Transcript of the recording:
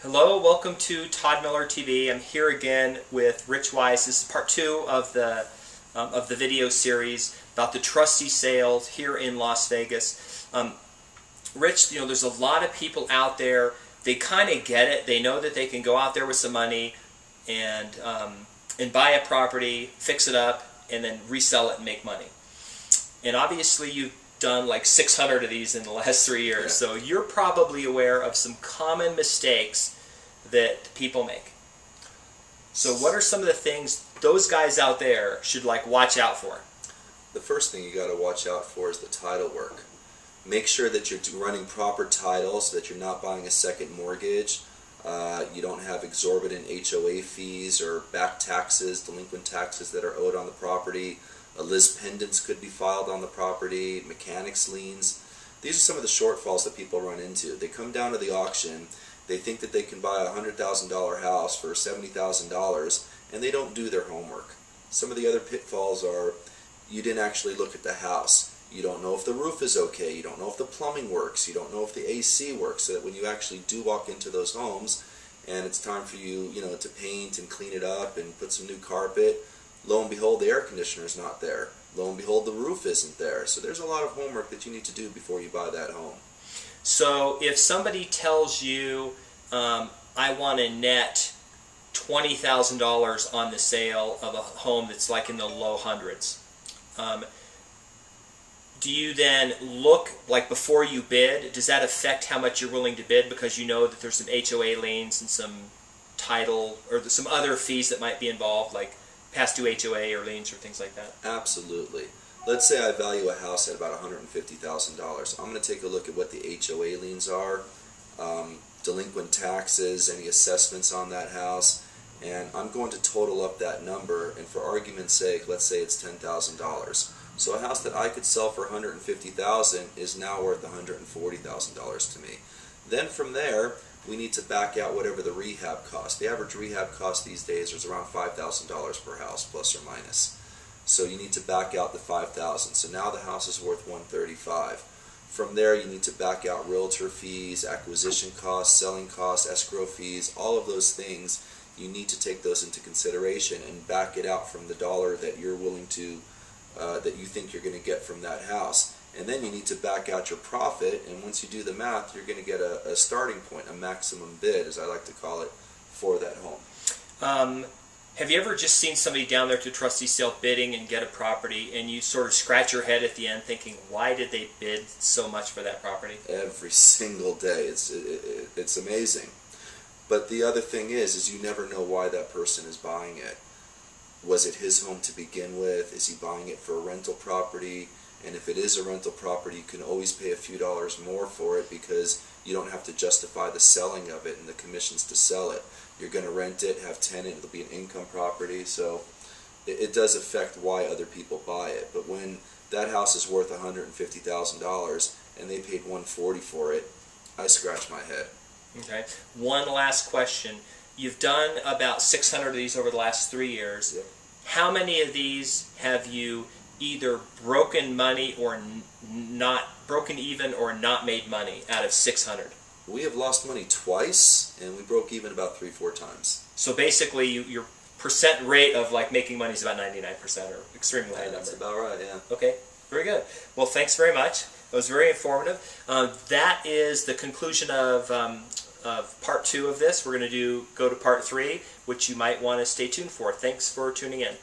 Hello, welcome to Todd Miller TV. I'm here again with Rich Wise. This is part two of the video series about the trustee sale here in Las Vegas. Rich, there's a lot of people out there. They kind of get it. They know that they can go out there with some money and buy a property, fix it up, and then resell it and make money. And obviously, you've done like 600 of these in the last 3 years, yeah. So you're probably aware of some common mistakes that people make. So what are some of the things those guys out there should watch out for? The first thing you got to watch out for is the title work. Make sure that you're running proper titles, so that you're not buying a second mortgage. You don't have exorbitant HOA fees or back taxes, delinquent taxes that are owed on the property. Lis pendants could be filed on the property, mechanics liens. These are some of the shortfalls that people run into. They come down to the auction, they think that they can buy a $100,000 house for $70,000, and they don't do their homework. Some of the other pitfalls are you didn't actually look at the house. You don't know if the roof is okay. You don't know if the plumbing works. You don't know if the AC works, so that when you actually do walk into those homes and it's time for you, to paint and clean it up and put some new carpet, lo and behold, the air conditioner is not there. Lo and behold, the roof isn't there. So there's a lot of homework that you need to do before you buy that home. So if somebody tells you, I want to net $20,000 on the sale of a home that's like in the low hundreds, do you then look, before you bid, does that affect how much you're willing to bid because you know that there's some HOA liens and some title or some other fees that might be involved, like past due HOA or liens or things like that? Absolutely. Let's say I value a house at about $150,000. I'm going to take a look at what the HOA liens are, delinquent taxes, any assessments on that house, and I'm going to total up that number, and for argument's sake, let's say it's $10,000. So a house that I could sell for $150,000 is now worth $140,000 to me. Then from there, we need to back out whatever the rehab cost. The average rehab cost these days is around $5,000 per house, plus or minus. So you need to back out the $5,000. So now the house is worth $135,000. From there, you need to back out realtor fees, acquisition costs, selling costs, escrow fees, all of those things. You need to take those into consideration and back it out from the dollar that you're willing to, that you think you're going to get from that house. And then you need to back out your profit, and once you do the math, you're going to get a starting point, a maximum bid, as I like to call it, for that home. Have you ever just seen somebody down there to trustee sale bidding and get a property, and you sort of scratch your head at the end thinking, why did they bid so much for that property? Every single day. It's amazing. But the other thing is you never know why that person is buying it. Was it his home to begin with? Is he buying it for a rental property? And if it is a rental property, you can always pay a few dollars more for it because you don't have to justify the selling of it and the commissions to sell it. You're going to rent it, have tenant, it'll be an income property. So it does affect why other people buy it. But when that house is worth $150,000 and they paid $140,000 for it, I scratch my head. Okay. One last question. You've done about 600 of these over the last 3 years. Yep. How many of these have you either broken money or not broken even or not made money out of 600? We have lost money twice, and we broke even about 3-4 times. So basically, your percent rate of making money is about 99% or extremely high number. That's about right, yeah. Okay, very good. Well, thanks very much. It was very informative. That is the conclusion of part 2 of this. We're going to go to part 3, which you might want to stay tuned for. Thanks for tuning in.